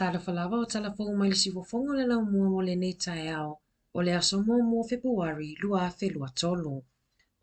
Tala Fou o Tala Fou mai le sifofonga le lau mua mo le nei tae ao, o le aso mo Februari lua a whelua tolu.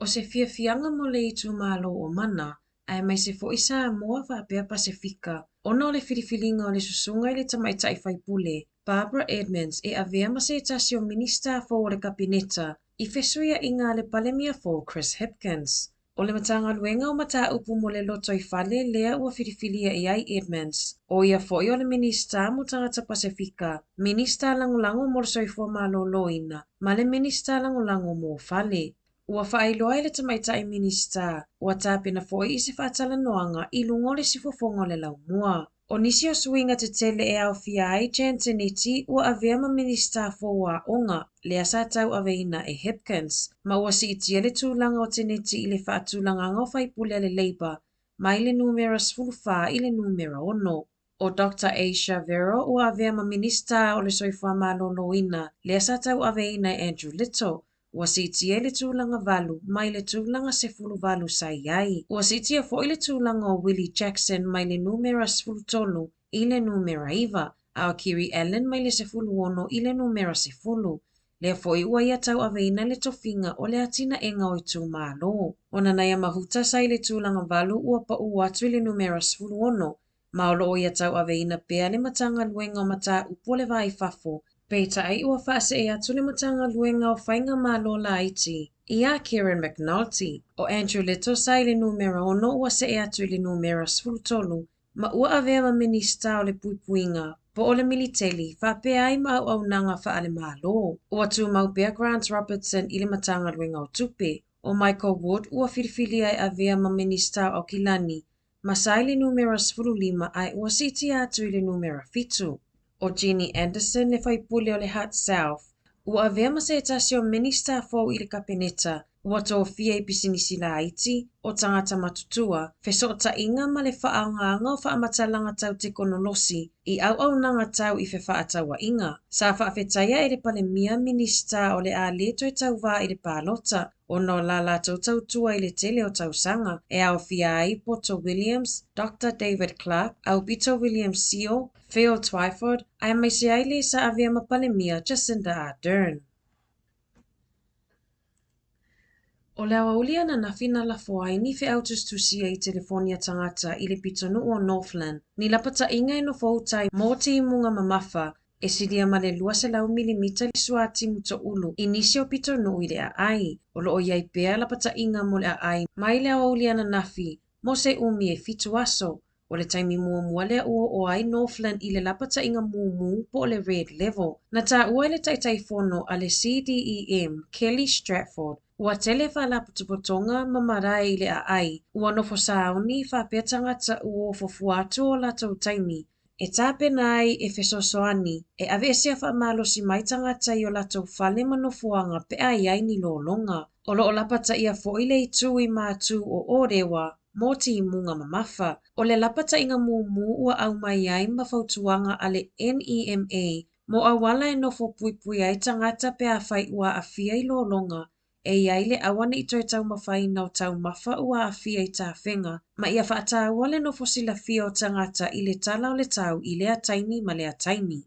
O se fianga mo le itu malo o mana, ai mai se fo isa moa wa apea Pasifika, ona o le filifilinga o le susunga i le tamaitai whaipule, Barbara Edmonds e avea ma se tasio minista fo o le kabineta, I fesuia inga le palemia fo Chris Hipkins. O le matanga luenga o mata upu mo le loto I fale lea ua filifilia I ai Edmonds. O ia foi o le minista mo tangata Pasifika, minista langulango mo le soifua malo loina, ma le minista langulango mo fale. Ua whaailoa I le tamaitai minista, ua tāpena foi I se whaatala noanga I lungo le sifofongo le laumua. O nisi o suinga te tele e au fia ai Jantiniti ua avea ma minista fo wa onga, le asa tau aveina e Hipkins, ma ua si itia le tūlanga o teneti I le whaatūlanga ngau whaipule le Labour, mai le numera sfulufā I le numera ono. O Dr. Aisha Vero ua avea ma minista o le soifua malo loina, le asa tau aveina e Andrew Little, ua sitia le tūlanga valu, mai le tūlanga sefulu valu sai ai. Ua sitia fo I le tūlanga o Willie Jackson mai le numera sefulu tolu I le numera iwa, a o Kiri Allen mai le sefulu ono I le numera sefulu. Lea fo I ua ia tau aveina le tofinga o le atina enga o I tū malo. Ona naia mahuta sai le tūlanga valu ua pa uatu I le numera sefulu ono, ma o loo ia tau aveina pea le matanga luenga o mata upo le vai fafo, Peita ai ua whaase e atu le matanga luenga o whainga malo la iti. Ia Kieran McNulty. O Andrew Little sai le numera ono ua se e atu le numera sfulutolu. Ma ua avea ma minista o le puipuinga. Po o le militeli, whapea ai ma au nanga whaale malo. Ua tu maupea Grant Robertson I le matanga luenga o tupe. O Michael Wood ua whiriwhili ai avea ma minista o Kilani. Ma sai le numera sfululima ai ua siti atu le numera fitu. O Jeannie Anderson le whaipule o le Heart South. Ua avea ma se tasio minista fo I le kapeneta, ua tō fia I pisinisi la iti, o tangata matutua, feso o ta inga ma le whaaonganga o whaamatalanga tau te konolosi, I au nanga tau I fe whaatawa inga. Sa whaafetaya e le palemia minista o le a leto e tau wā I le pālota, o no la lato tau tua I le tele o tau sanga, e au fia ai Poto Williams, Dr. David Clark, au Pito Williams Seal, Phil Twyford, ai mai se ai le sa avea ma palemia Jacinda Ardern. O le awaulia na nafina la foai ni fe autustusia I telefonia tangata I le pitonu o Northland, ni lapata inga no fautai moti munga mamafa, e sidia ma le 2 milimita li suati muto ulu, inisio pitonu I le ai, o lo o iai pea lapata inga mo le ai, mai le awaulia na nafi, mo se umi e fitu aso, o le taimi mua lea ua o ai Northland I le lapata inga mumu po le red level. Na ta ua le taitai fono a le CDEM, Kelly Stratford, ua tele whala putupotonga mamarai I le ai, ua nofo saoni whapetanga ta ua fofuatu o la tau taimi. E tāpena ai e fesosoani, e ave esia whaamalo si maitanga tai o la tau whale manofuanga pe ai ai ni lolonga. O lo o lapata ia fo I le itu I mātu o orewa, moti I munga mamafa. O le lapata inga mumu ua au mai ai mawhautuanga a le NEMA, mo awala e nofo puipui ai tangata pe a whai ua a fia I lolonga, e iai le awana I toi tau mawhai nau tau mafa ua a fia I tā whenga, ma ia whaata wale nofo sila fia o tangata I le tala o le tau I lea taimi ma lea taimi.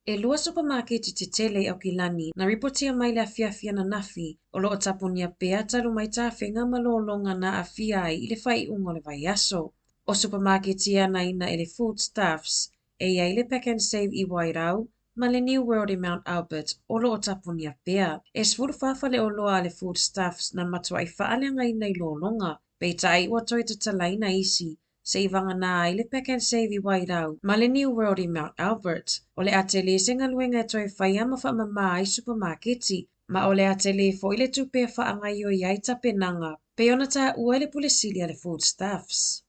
E lua supermarket I te tele au Kilani na ripotia mai le afia na nafi o loo tapunia pea talu mai tā whenga malolonga na afia ai I le whai ungo le vai aso. O supermarket ia na ina e le foodstuffs, e iai le Pack and Save I Wairau, ma le New World I Mount Albert o loo tapunia pea. E svulu whawhale o loa le foodstuffs na matua I whaalenga I nei lolonga, peita ai ua toi te talaina isi, se I vanga na ai le Pack and Save I Wairau, ma le New World I Mount Albert. O le atele senga luenga e toi whaiama whaamama ai supermarketi, ma o le atele fo I le tupe whaangai o iai tapenanga, pe ona tā ua le pulesilia le foodstuffs.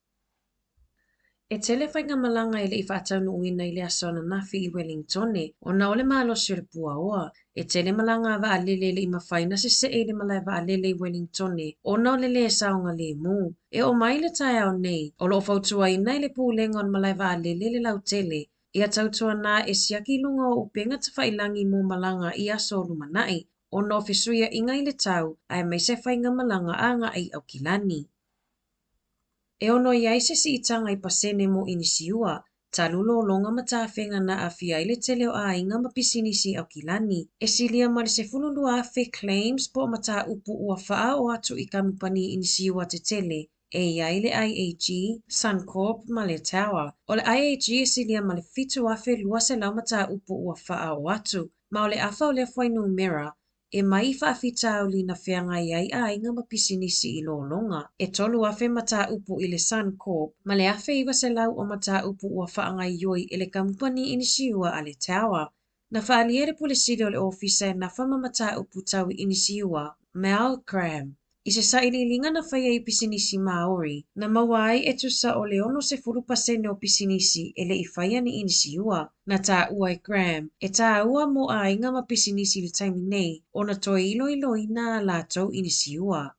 E tele whainga malanga I le I whaatau nuuina I le asona nafi I Wellingtone, o na ole maalosi o le pua oa. E tele malanga wa alele le I mawhaina se e le malai wa alele I Wellingtone, o na ole le saonga le mu. E o mai le tai au nei, o lo fautua I nai le pūlenga on malai wa alele le lau tele, ia tautua na e siaki lunga o upenga ta whailangi mu malanga I aso lumanai, o no fisuia inga I le tau, ai mai se whainga malanga anga ai au Kilani. E ono iai se si itanga I pasene mo inisiua, Talulo longa matawhenga na awhia I le tele o a inga ma pisinisi au kilani. E silia ma le se fululua awhi claims po mata upu ua wha o atu I kamupani inisiua te tele. E ia I le IAG, Suncorp ma le Tower. O le IAG e silia ma le fitu awhi lua se lau mata upu ua wha o atu. Ma o le afa o le whainu mera, e mai whaafita au li na whianga iai a inga ma pisinisi I lo longa. E tolu afe mata upu I le Suncorp, ma le afe iwa se lau o mata upu ua whaanga ioi I le kampani inisiua a le Tower. Na whaaliere pulisiri o le ofisa e na whama mata upu tau inisiua, Mal Graham. I se saililinga na whaia I pisinisi Maori, na mawai e tusa o le ono se furupasene o pisinisi e le I whaia ni inisiua. Na tā ua I Graham, e tā ua mo a inga ma pisinisi le taimi nei, o na toi ilo ina la tau inisiua.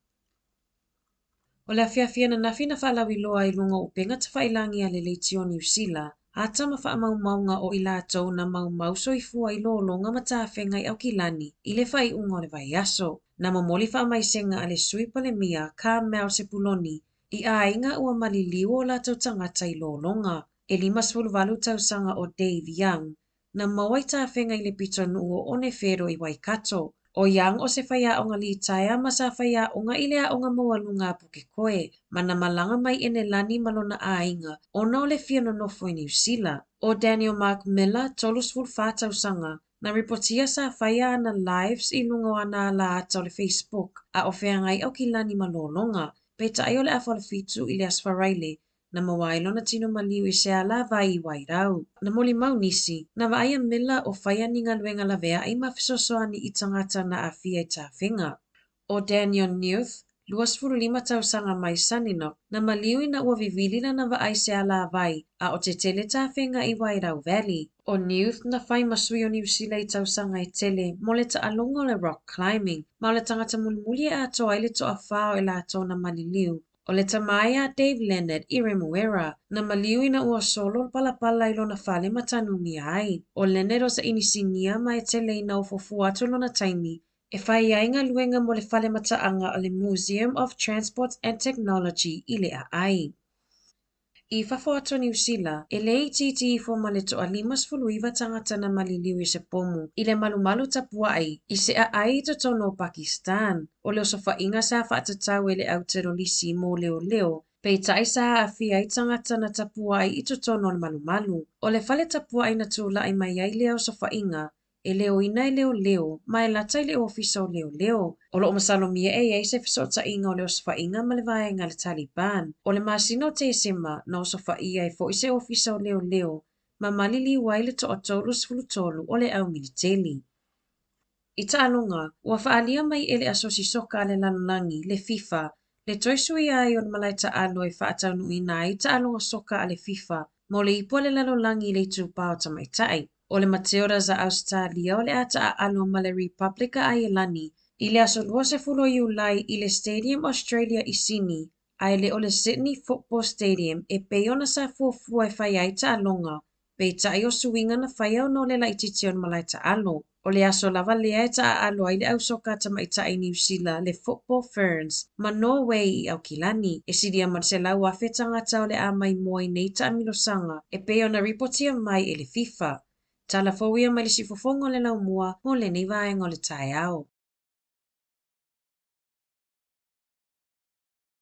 O le awhiawhia na nafi na whaalawi loa I lunga upenga ta whailangi a le leitio New Zealand, ata ma whaamaunga o I la tau na mau soifua I lo longa ma tāwhenga I au kilani, I le whai unga o le vai aso. Na mamoli whaamaisenga a le sui palemia ka Mel Sepuloni, I a inga ua maliliu o la tau tangata I lo longa. E 5 tau sanga o Dave Young, na mawai tāwhenga I le pitonu o one whero I Waikato. O Young o se whaia o ngā li taia ma sa whaia o ngā ilea o ngā maualunga puke koe, mana malanga mai ene lani malona a inga, o na o le whiano nofo I New Zealand. O Daniel Mark Miller, 34 tau sanga, na reportia sa whaia ana lives I lungo ana la ata o le Facebook, a o whea ngai au ki lani malolonga, peta ai o le awha le fitu I le aswaraile, na mawailo na tino maliu I se ala vai I wairau. Na moli mau nisi, na vaaya Miller o whaia ni ngā luenga la vea I mawhisosoani I tangata na a whia I tā whenga. O Daniel Newth, 25 tau sanga mai Sanino, na maliu I na ua vivilila na vaai se ala vai, a o te tele tā whenga I Wairau Valley. O Newth na whai masui o New Zealand tau sanga I tele, mo le ta alonga o le rock climbing, ma o le tangata mulimuli e ato ai le toa whao e la ato na maliliu. O le tamaya Dave Leonard I Remuera, na maliu I na ua solo palapala I lona whale matanu mi ai. O Leonard o sa inisinia ma e tele I na ufofu atu lona taimi, e whai ainga luenga mo le whale mataanga o le Museum of Transport and Technology I le a ai. I whawhato New Zealand, e le titi I fo le toa 5 tangata na maliliu I se pomu, I le malumalu tapua ai, I se a ai to tono Pakistan. O leo sofa inga sa whaatatau e le Aotearoa mo leo, pei tai sa a whia I tangata na tapua ai I to tono le malumalu. O le whale tapua ai na tūla ai mai ai leo sofa inga, e leo ina I leo, mai lata I le ofisa o leo. O lo masalomia e se fisota inga o leo sofa inga ma le vaenga le Taliban. O le masino te sema na o sofa ia I fo I se ofisa o leo, ma malili wai le to atolu sfulutolu o le au militeli. I ta'alonga, ua whaalia mai e le asosi soka le lanolangi, le FIFA, le toisui ai o le malai ta'alo e whaataunu ina I ta'alonga soka a le FIFA, mo le ipo le lanolangi le tūpao tamaitai. O le Mateora za Australia o le ata a alo ma le Republica a Ielani, I le aso 20 Iulai I le Stadium Australia I Sydney, ai le o le Sydney Football Stadium e peiona sa fuafua e whai ai ta'alonga, pei tai o suinga na whai au no le laititi o le malai ta'alo. O le aso lava lea e ta alo ai le au soka tamaitai New Zealand le Football Ferns, ma Norway I au kilani, e sidia ma se lau awhetangata o le a mai moai nei ta amilosanga, e peiona ripotia mai e le FIFA. Tala Fou ia mai le sifofongo le lau mua, mo le nei vaenga o le tai au.